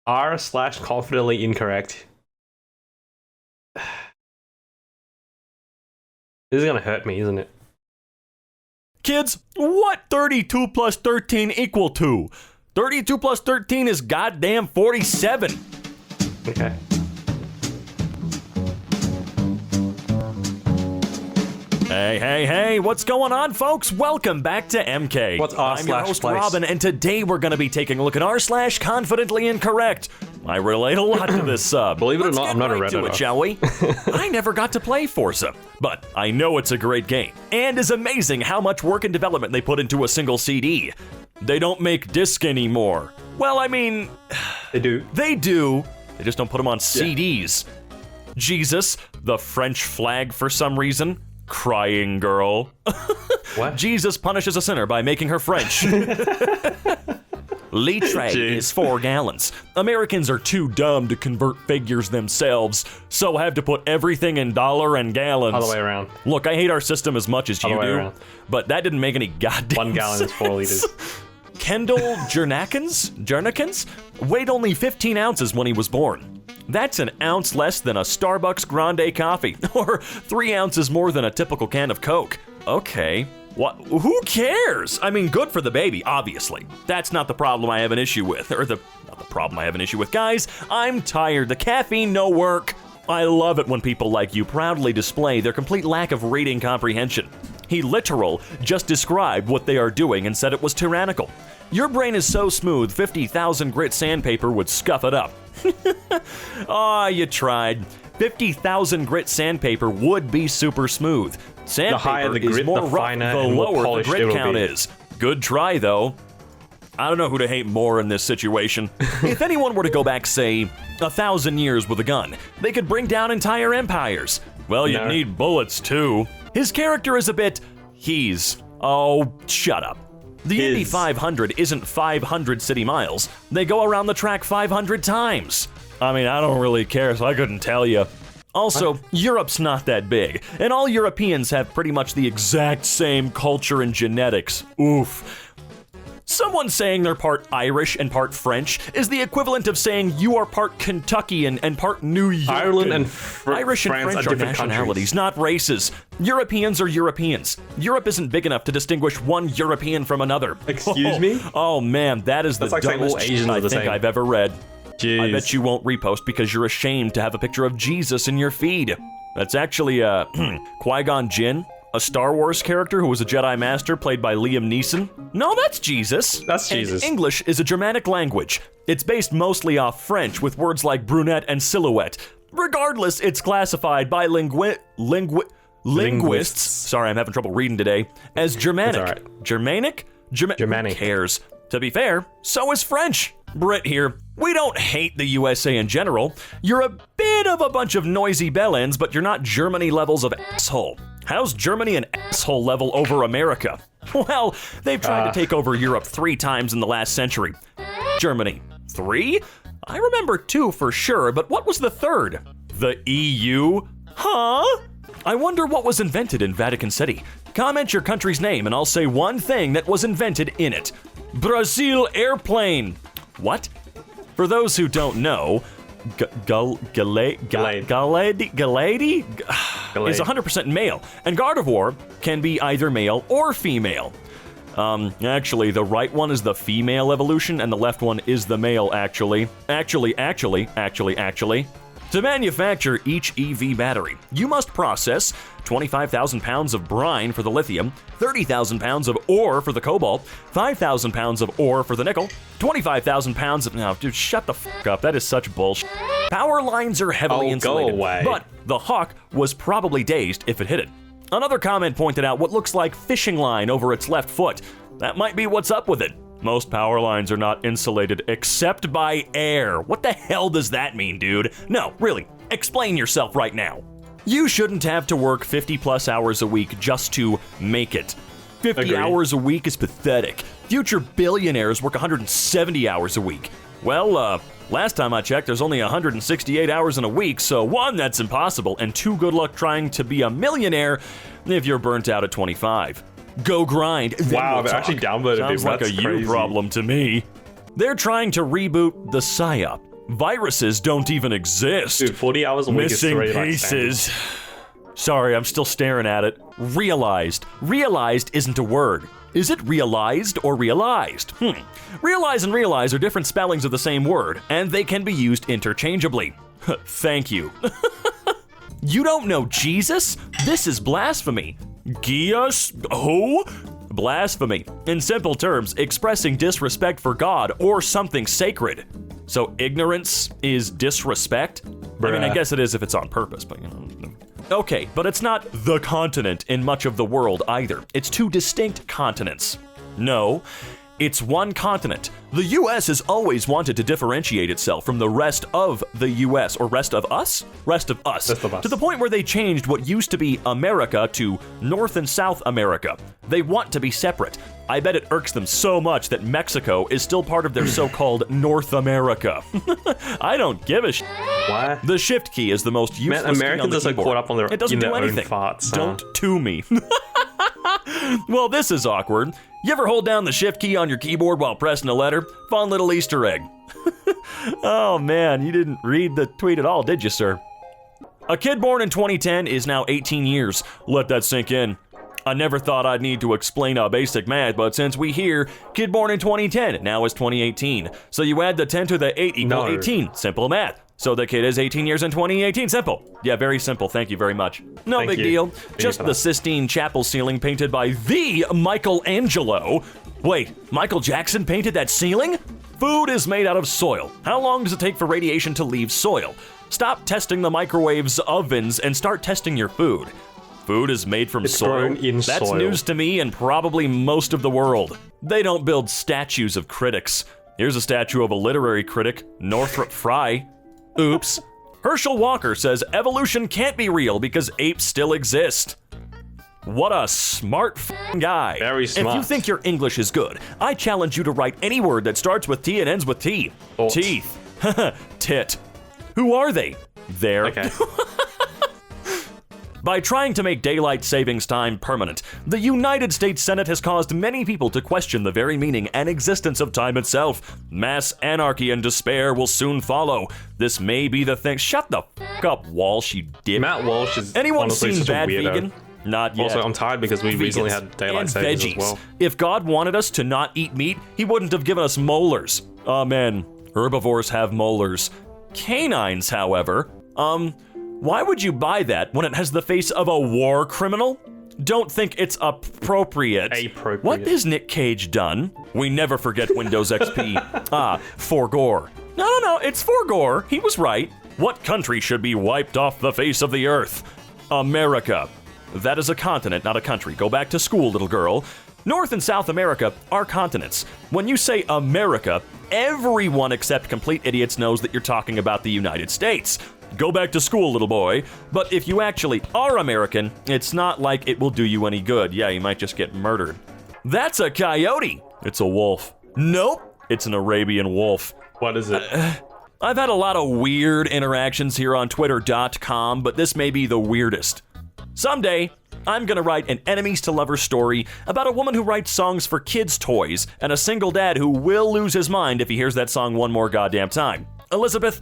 r/confidently incorrect. This is gonna hurt me, isn't it? Kids, what 32 plus 13 equal to? 32 plus 13 is goddamn 47. Okay. Hey, what's going on, folks? Welcome back to EmKay. What's I'm your host, r/place? Robin, and today we're going to be taking a look at r/confidently incorrect. I relate a lot to this sub. Believe it or Let's not, get I'm not a right to Redditor. it, shall we? I never got to play Forza, but I know it's a great game, and it's amazing how much work and development they put into a single CD. They don't make disc anymore. Well, I mean... They do. They do. They just don't put them on CDs. Jesus, the French flag for some reason. Crying girl. What? Jesus punishes a sinner by making her French. Litre is 4 gallons. Americans are too dumb to convert figures themselves, so have to put everything in dollar and gallons. Other way around. Look, I hate our system as much as you Other way do, around. but that didn't make any goddamn 1 gallon is 4 liters. Kendall Jernikins weighed only 15 ounces when he was born. That's an ounce less than a Starbucks Grande coffee, or 3 ounces more than a typical can of Coke. Okay. What? Who cares? I mean, good for the baby, obviously. That's not the problem I have an issue with. Not the problem I have an issue with. Guys, I'm tired. The caffeine no work. I love it when people like you proudly display their complete lack of reading comprehension. He literal just described what they are doing and said it was tyrannical. Your brain is so smooth, 50,000 grit sandpaper would scuff it up. Aw, you tried. 50,000 grit sandpaper would be super smooth. The higher Sandpaper the grit, is more the rough, finer the and more lower the polished grit it'll count be. is. Good try, though. I don't know who to hate more in this situation. If anyone were to go back, say, 1,000 years with a gun, they could bring down entire empires. Well, you'd No. need bullets, too. His character is a bit... Oh, shut up. The Indy His. 500 isn't 500 city miles. They go around the track 500 times. I mean, I don't really care, so I couldn't tell you. Also, Europe's not that big, and all Europeans have pretty much the exact same culture and genetics. Oof. Someone saying they're part Irish and part French is the equivalent of saying you are part Kentuckian and part New York. Ireland and Irish and France French are are different nationalities, countries. not races. Europeans are Europeans. Europe isn't big enough to distinguish one European from another. Excuse me? Oh man, that is the That's like saying all dumbest shit Asians I are the think same. I've ever read. Jeez. I bet you won't repost because you're ashamed to have a picture of Jesus in your feed. That's actually Qui-Gon Jinn, a Star Wars character who was a Jedi Master played by Liam Neeson. No, that's Jesus. That's Jesus. And English is a Germanic language. It's based mostly off French with words like brunette and silhouette. Regardless, it's classified by linguists. Sorry, I'm having trouble reading today. As Germanic. That's all right. Germanic? Germanic. Who cares? To be fair, so is French. Brit here. We don't hate the USA in general. You're a bit of a bunch of noisy bellends, but you're not Germany levels of asshole. How's Germany an asshole level over America? Well, they've tried to take over Europe 3 times in the last century. Germany. 3? I remember 2 for sure, but what was the 3rd? The EU? Huh? I wonder what was invented in Vatican City. Comment your country's name and I'll say one thing that was invented in it. Brazil airplane. What? For those who don't know, Galady is 100% male, and Gardevoir can be either male or female. Actually, the right one is the female evolution, and the left one is the male, actually. Actually. To manufacture each EV battery, you must process 25,000 pounds of brine for the lithium, 30,000 pounds of ore for the cobalt, 5,000 pounds of ore for the nickel, 25,000 pounds of... No, dude, shut the fuck up. That is such bullshit. Power lines are heavily insulated, go away. but the Hawk was probably dazed if it hit it. Another comment pointed out what looks like fishing line over its left foot. That might be what's up with it. Most power lines are not insulated except by air. What the hell does that mean, dude? No, really, explain yourself right now. You shouldn't have to work 50 plus hours a week just to make it. 50 Agreed. hours a week is pathetic. Future billionaires work 170 hours a week. Well, last time I checked, there's only 168 hours in a week, so 1, that's impossible, and 2, good luck trying to be a millionaire if you're burnt out at 25. Go grind. Then Wow, we'll they talk. actually downvoted Sounds him. like That's a you crazy. problem to me. They're trying to reboot the PSYOP. Viruses don't even exist. Dude, 40 hours a week is Missing three pieces. Sorry, I'm still staring at it. Realized. Realized isn't a word. Is it realized or realized? Realize and realize are different spellings of the same word, and they can be used interchangeably. Thank you. You don't know Jesus? This is blasphemy. Gius? Who? Blasphemy. In simple terms, expressing disrespect for God or something sacred. So ignorance is disrespect? I mean, I guess it is if it's on purpose, but you know. Okay, but it's not the continent in much of the world either. It's two distinct continents. No, it's one continent. The US has always wanted to differentiate itself from the rest of the US, or rest of us? Rest of us. Rest of us. To the point where they changed what used to be America to North and South America. They want to be separate. I bet it irks them so much that Mexico is still part of their so-called North America. I don't give a shit. Why? The shift key is the most useless Man, key Americans on the are so keyboard. caught up on their, It doesn't in their do own anything. farts. Don't to me. Well, this is awkward. You ever hold down the shift key on your keyboard while pressing a letter? Fun little Easter egg. Oh man, you didn't read the tweet at all, did you, sir? A kid born in 2010 is now 18 years. Let that sink in. I never thought I'd need to explain basic math, but since we hear kid born in 2010, now is 2018. So you add the 10 to the 8 equal 18. Simple math. So the kid is 18 years in 2018. Simple. Yeah, very simple. Thank you very much. No Thank big you. deal. Thank Just you for the that. Sistine Chapel ceiling painted by the Michelangelo. Wait, Michael Jackson painted that ceiling? Food is made out of soil. How long does it take for radiation to leave soil? Stop testing the microwaves, ovens, and start testing your food. Food is made from It's soil. grown in That's soil. news to me and probably most of the world. They don't build statues of critics. Here's a statue of a literary critic, Northrop Frye. Oops. Herschel Walker says evolution can't be real because apes still exist. What a smart f***ing guy. Very smart. If you think your English is good, I challenge you to write any word that starts with T and ends with T. Alt. Teeth. Tit. Who are they? There. Okay. By trying to make daylight savings time permanent, the United States Senate has caused many people to question the very meaning and existence of time itself. Mass anarchy and despair will soon follow. This may be the thing. Shut the f*** up, Walsh, you dick. Matt Walsh is Anyone honestly seen such a Bad weirdo. Vegan? Not yet. Also, I'm tired because we recently had daylight and savings veggies. as well. If God wanted us to not eat meat, he wouldn't have given us molars. Amen. Herbivores have molars. Canines, however, why would you buy that when it has the face of a war criminal? Don't think it's appropriate. Appropriate. What has Nick Cage done? We never forget Windows XP. For gore. No, it's for gore. He was right. What country should be wiped off the face of the earth? America. That is a continent, not a country. Go back to school, little girl. North and South America are continents. When you say America, everyone except complete idiots knows that you're talking about the United States. Go back to school, little boy. But if you actually are American, it's not like it will do you any good. Yeah, you might just get murdered. That's a coyote. It's a wolf. Nope, it's an Arabian wolf. What is it? I've had a lot of weird interactions here on Twitter.com, but this may be the weirdest. Someday, I'm gonna write an enemies to lovers story about a woman who writes songs for kids' toys and a single dad who will lose his mind if he hears that song one more goddamn time. Elizabeth,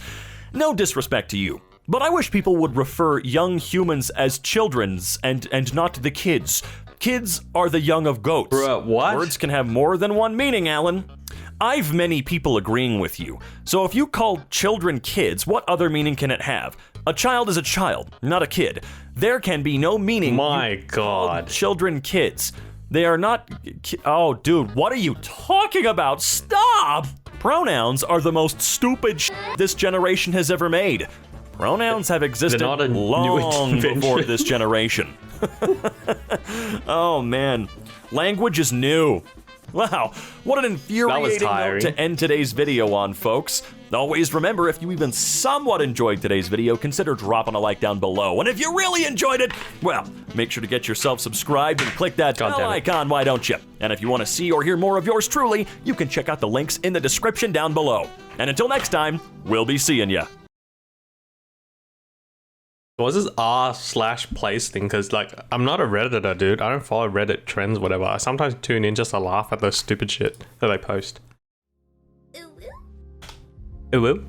no disrespect to you, but I wish people would refer young humans as children's and not the kids. Kids are the young of goats. Bruh, what? Words can have more than one meaning, Alan. I've many people agreeing with you. So if you call children kids, what other meaning can it have? A child is a child, not a kid. There can be no meaning. My God. Children kids. They are not. Oh, dude, what are you talking about? Stop! Pronouns are the most stupid this generation has ever made. Pronouns have existed They're not a new long invention. before this generation. Oh man, language is new. Wow, what an infuriating note tiring. to end today's video on, folks. Always remember, if you even somewhat enjoyed today's video, consider dropping a like down below. And if you really enjoyed it, well, make sure to get yourself subscribed and click that God bell damn it. icon, why don't you? And if you want to see or hear more of yours truly, you can check out the links in the description down below. And until next time, we'll be seeing ya. What's this r/place thing? Because, like, I'm not a Redditor, dude. I don't follow Reddit trends, whatever. I sometimes tune in just to laugh at those stupid shit that they post. Ooh, ooh.